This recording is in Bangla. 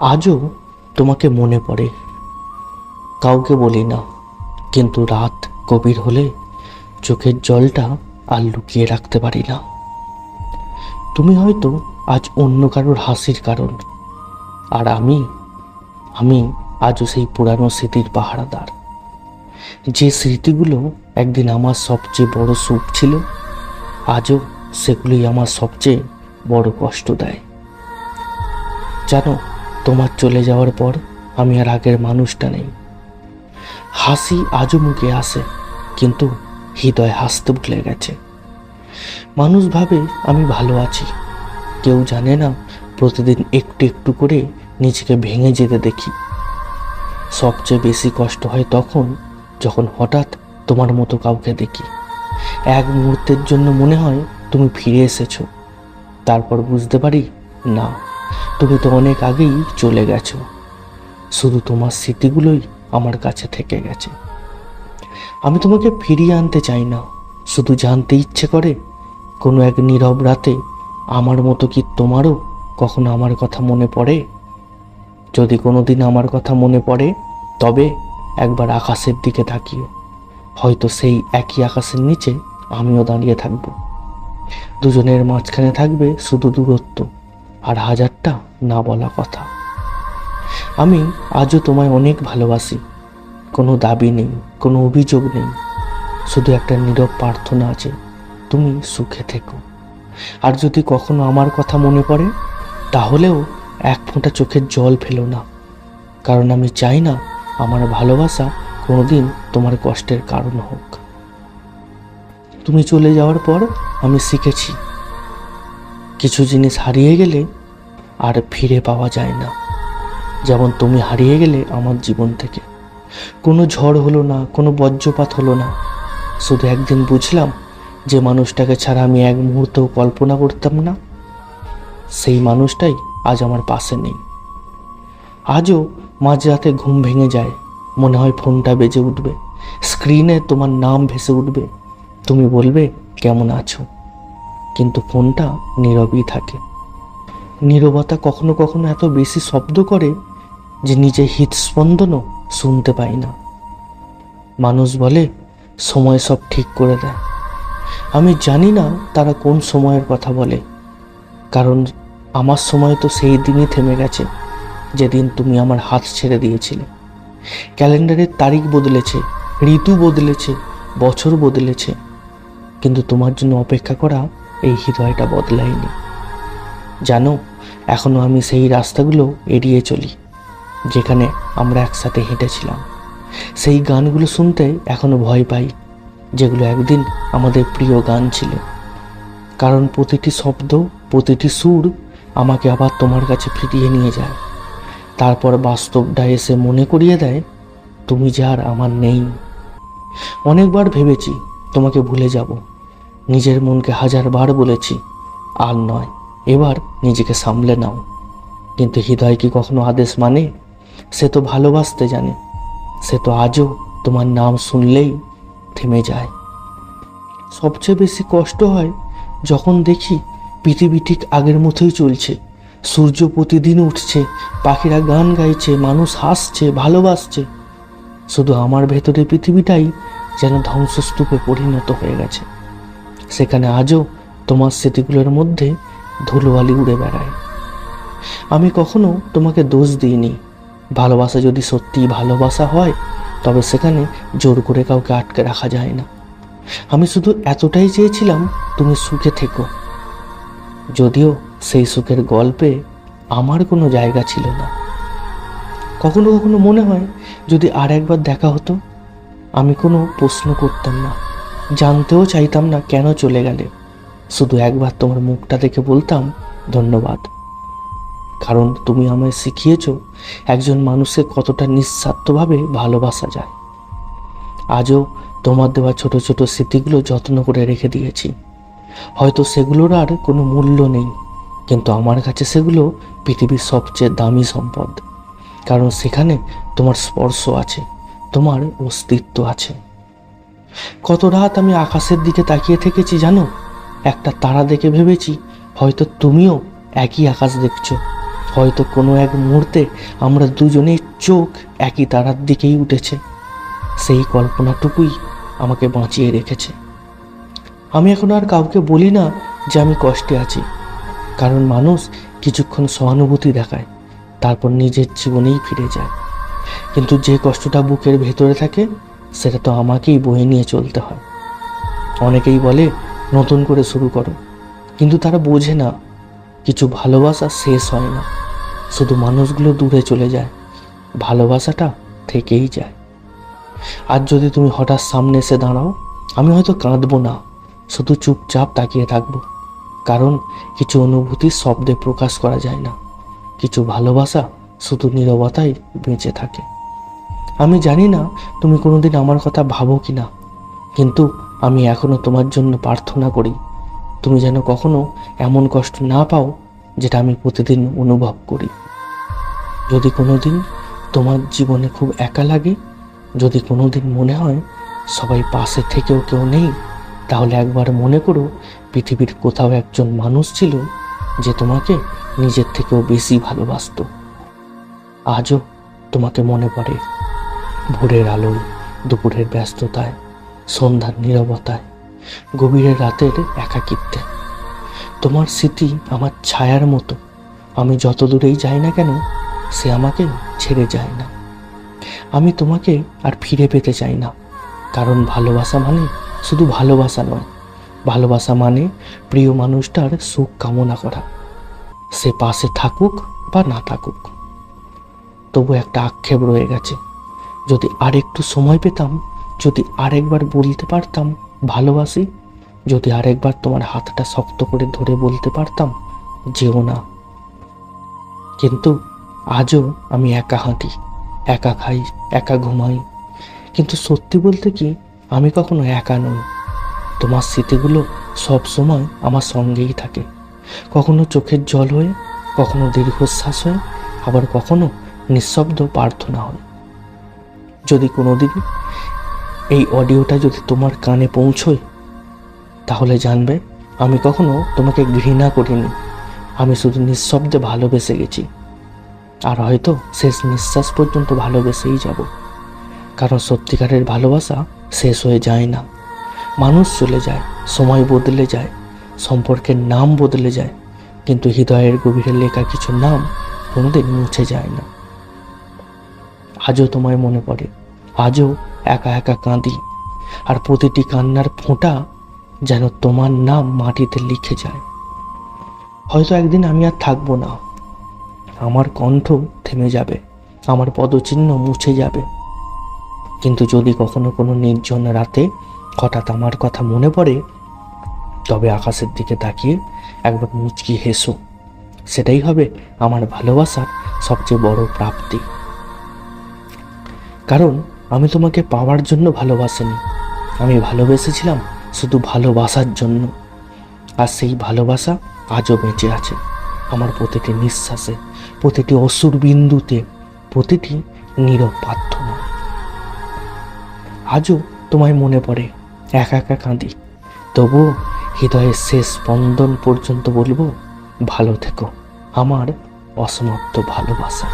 আজও তোমাকে মনে পড়ে, কাউকে বলি না, কিন্তু রাত গভীর হলে চোখের জলটা আর লুকিয়ে রাখতে পারি না। তুমি হয়তো আজ অন্য কারোর হাসির কারণ, আর আমি আমি আজও সেই পুরানো স্মৃতির পাহারাদার। যে স্মৃতিগুলো একদিন আমার সবচেয়ে বড় সুখ ছিল, আজও সেগুলোই আমার সবচেয়ে বড় কষ্ট দেয়। জানো, তোমার চলে যাওয়ার পর আমি আর আগের মানুষটা নেই। হাসি আজও মুখে আসে, কিন্তু হৃদয় হাসতে ভুলে গেছে। মানুষ ভাবে আমি ভালো আছি, কেউ জানে না প্রতিদিন একটু একটু করে নিজেকে ভেঙে যেতে দেখি। সবচেয়ে বেশি কষ্ট হয় তখন যখন হঠাৎ তোমার মতো কাউকে দেখি। এক মুহূর্তের জন্য মনে হয় তুমি ফিরে এসেছো, তারপর বুঝতে পারি না, তুমি তো অনেক আগেই চলে গেছো। শুধু তোমার স্মৃতিগুলোই আমার কাছে থেকে গেছে। আমি তোমাকে ফিরিয়ে আনতে চাই না, শুধু জানতে ইচ্ছে করে কোনো এক নীরব রাতে আমার মতো কি তোমারও কখনো আমার কথা মনে পড়ে? যদি কোনোদিন আমার কথা মনে পড়ে, তবে একবার আকাশের দিকে তাকিও। হয়তো সেই একই আকাশের নিচে আমিও দাঁড়িয়ে থাকব। দুজনের মাঝখানে থাকবে শুধু দূরত্ব আর হাজারটা না বলা কথা। আমি আজও তোমায় অনেক ভালোবাসি। কোনো দাবি নেই, কোনো অভিযোগ নেই, শুধু একটা নীরব প্রার্থনা আছে, তুমি সুখে থেকো। আর যদি কখনো আমার কথা মনে পড়ে, তাহলেও এক ফোঁটা চোখের জল ফেলো না, কারণ আমি চাই না আমার ভালোবাসা কোনোদিন তোমার কষ্টের কারণ হোক। তুমি চলে যাওয়ার পর আমি শিখেছি, কিছু জিনিস হারিয়ে গেলে আর ফিরে পাওয়া যায় না। যেমন তুমি হারিয়ে গেলে আমার জীবন থেকে। কোনো ঝড় হলো না, কোনো বজ্রপাত হলো না, শুধু একদিন বুঝলাম যে মানুষটাকে ছাড়া আমি এক মুহূর্তেও কল্পনা করতাম না, সেই মানুষটাই আজ আমার পাশে নেই। আজও মাঝরাতে ঘুম ভেঙে যায়, মনে হয় ফোনটা বেজে উঠবে, স্ক্রিনে তোমার নাম ভেসে উঠবে, তুমি বলবে কেমন আছো, কিন্তু ফোনটা নীরবই থাকে। নীরবতা কখনো কখনো এত বেশি শব্দ করে যে নিজের হৃদস্পন্দনও শুনতে পাই না। মানুষ বলে সময় সব ঠিক করে দেয়। আমি জানি না তারা কোন সময়ের কথা বলে, কারণ আমার সময় তো সেই দিনই থেমে গেছে যেদিন তুমি আমার হাত ছেড়ে দিয়েছিলে। ক্যালেন্ডারের তারিখ বদলেছে, ঋতু বদলেছে, বছর বদলেছে, কিন্তু তোমার জন্য অপেক্ষা করা এই হৃদয়টা বদলায়নি। জানো, এখনো আমি সেই রাস্তাগুলো এড়িয়ে চলি যেখানে আমরা একসাথে হেঁটেছিলাম। সেই গানগুলো শুনতে এখনো ভয় পাই, যেগুলো একদিন আমাদের প্রিয় গান ছিল। কারণ প্রতিটি শব্দ, প্রতিটি সুর আমাকে আবার তোমার কাছে ফিরিয়ে নিয়ে যায়। তারপর বাস্তবটা এসে মনে করিয়ে দেয় তুমি যে আর আমার নেই। অনেকবার ভেবেছি তোমাকে ভুলে যাব, নিজের মনকে হাজারবার বলেছি আর নয়, এবার নিজেকে সামলে নাও। কিন্তু হৃদয় কি কখনো আদেশ মানে? সে তো ভালোবাসতে জানে, সে তো আজও তোমার নাম শুনলেই থেমে যায়। সবচেয়ে বেশি কষ্ট হয় যখন দেখি পৃথিবী ঠিক আগের মতোই চলছে। সূর্য প্রতিদিন উঠছে, পাখিরা গান গাইছে, মানুষ হাসছে, ভালোবাসছে, শুধু আমার ভেতরে পৃথিবীটাই যেন ধ্বংসস্তূপে পরিণত হয়ে গেছে। সেখানে আজও তোমার স্মৃতিগুলোর মধ্যে ধুলোবালি উড়ে বেড়ায়। আমি কখনো তোমাকে দোষ দিইনি। ভালোবাসা যদি সত্যিই ভালোবাসা হয়, তবে সেখানে জোর করে কাউকে আটকে রাখা যায় না। আমি শুধু এতটাই চেয়েছিলাম তুমি সুখে থেকো, যদিও সেই সুখের গল্পে আমার কোনো জায়গা ছিল না। কখনো কখনো মনে হয় যদি আর একবার দেখা হতো, আমি কোনো প্রশ্ন করতাম না, জানতেও চাইতাম না কেন চলে গেলে। শুধু একবার তোমার মুখটা দেখে বলতাম ধন্যবাদ, কারণ তুমি আমায় শিখিয়েছো একজন মানুষকে কতটা নিঃস্বার্থভাবে ভালোবাসা যায়। আজও তোমার দেওয়া ছোট ছোট স্মৃতিগুলো যত্ন করে রেখে দিয়েছি। হয়তো সেগুলোর আর কোনো মূল্য নেই, কিন্তু আমার কাছে সেগুলো পৃথিবীর সবচেয়ে দামি সম্পদ, কারণ সেখানে তোমার স্পর্শ আছে, তোমার অস্তিত্ব আছে। কত রাত আমি আকাশের দিকে তাকিয়ে থেকেছি জানো, একটা তারা দেখে ভেবেছি হয়তো তুমিও একই আকাশ দেখছো, হয়তো কোনো এক মুহূর্তে আমরা দুজনেই চোখ একই তারার দিকেই উঠেছে। সেই কল্পনাটুকুই আমাকে বাঁচিয়ে রেখেছে। আমি এখন আর কাউকে বলি না যে আমি কষ্টে আছি, কারণ মানুষ কিছুক্ষণ সহানুভূতি দেখায়, তারপর নিজের জীবনেই ফিরে যায়। কিন্তু যে কষ্টটা বুকের ভেতরে থাকে সেটা তো আমাকেই বয়ে নিয়ে চলতে হয়। অনেকেই বলে নতুন করে শুরু করো, কিন্তু তারা বোঝে না কিছু ভালোবাসা শেষ হয় না, শুধু মানুষগুলো দূরে চলে যায়, ভালোবাসাটা থেকেই যায়। আর যদি তুমি হঠাৎ সামনে এসে দাঁড়াও, আমি হয়তো কাঁদবো না, শুধু চুপচাপ তাকিয়ে থাকবো। কারণ কিছু অনুভূতি শব্দে প্রকাশ করা যায় না, কিছু ভালোবাসা শুধু নীরবতায় বেঁচে থাকে। আমি জানি না তুমি কোনোদিন আমার কথা ভাবো কি না, কিন্তু আমি এখনো তোমার জন্য প্রার্থনা করি তুমি যেন কখনো এমন কষ্ট না পাও যেটা আমি প্রতিদিন অনুভব করি। যদি কোনোদিন তোমার জীবনে খুব একা লাগে, যদি কোনোদিন মনে হয় সবাই পাশে থেকেও কেউ নেই, তাহলে একবার মনে করো পৃথিবীর কোথাও একজন মানুষ ছিল যে তোমাকে নিজের থেকেও বেশি ভালোবাসতো। আজও তোমাকে মনে পড়ে, ভোরের আলোয়, দুপুরের ব্যস্ততায়, সন্ধ্যার নীরবতায়, গভীরের রাতের একাকিত্বে। তোমার স্মৃতি আমার ছায়ার মতো, আমি যত দূরেই যাই না কেন সে আমাকে ছেড়ে যায় না। আমি তোমাকে আর ফিরে পেতে চাই না, কারণ ভালোবাসা মানে শুধু ভালোবাসা নয়, ভালোবাসা মানে প্রিয় মানুষটার সুখ কামনা করা, সে পাশে থাকুক বা না থাকুক। তবু একটা আক্ষেপ রয়ে গেছে, যদি আর একটু সময় পেতাম, যদি আরেকবার বলতে পারতাম ভালোবাসি, যদি আরেকবার তোমার হাতটা শক্ত করে ধরে বলতে পারতাম যেও না। কিন্তু আজও আমি একা হাঁটি, একা খাই, একা ঘুমাই, কিন্তু সত্যি বলতে কি আমি কখনো একা নই। তোমার স্মৃতিগুলো সব সময় আমার সঙ্গেই থাকে, কখনো চোখের জল হয়ে, কখনো দীর্ঘশ্বাস হয়ে, আবার কখনো নিঃশব্দ প্রার্থনা হয়। যদি কোনোদিন এই অডিওটা যদি তোমার কানে পৌঁছয়, তাহলে জানবে আমি কখনো তোমাকে ঘৃণা করিনি, আমি শুধু নিঃশব্দে ভালোবেসে গেছি। আর হয়তো শেষ নিঃশ্বাস পর্যন্ত ভালোবেসেই যাব, কারণ সত্যিকারের ভালোবাসা শেষ হয়ে যায় না। মানুষ চলে যায়, সময় বদলে যায়, সম্পর্কের নাম বদলে যায়, কিন্তু হৃদয়ের গভীরে লেখা কিছু নাম কোনোদিন মুছে যায় না। আজও তোমায় মনে পড়ে, আজও একা একা কাঁদি, আর প্রতিটি কান্নার ফোঁটা যেন তোমার নাম মাটিতে লিখে যায়। হয়তো একদিন আমি আর থাকবো না, আমার কণ্ঠ থেমে যাবে, আমার পদচিহ্ন মুছে যাবে, কিন্তু যদি কখনো কোনো নির্জন রাতে হঠাৎ আমার কথা মনে পড়ে, তবে আকাশের দিকে তাকিয়ে একবার মুচকি হেসো, সেটাই হবে আমার ভালোবাসার সবচেয়ে বড় প্রাপ্তি। কারণ আমি তোমাকে পাওয়ার জন্য ভালোবাসিনি, আমি ভালোবেসেছিলাম শুধু ভালোবাসার জন্য। আর সেই ভালোবাসা আজও বেঁচে আছে আমার প্রতিটি নিঃশ্বাসে, প্রতিটি অসুর বিন্দুতে, প্রতিটি নীরব প্রার্থনা। আজও তোমায় মনে পড়ে, একা একা কাঁদি, তবুও হৃদয়ের শেষ স্পন্দন পর্যন্ত বলবো ভালো থেকো আমার অসমাপ্ত ভালোবাসা।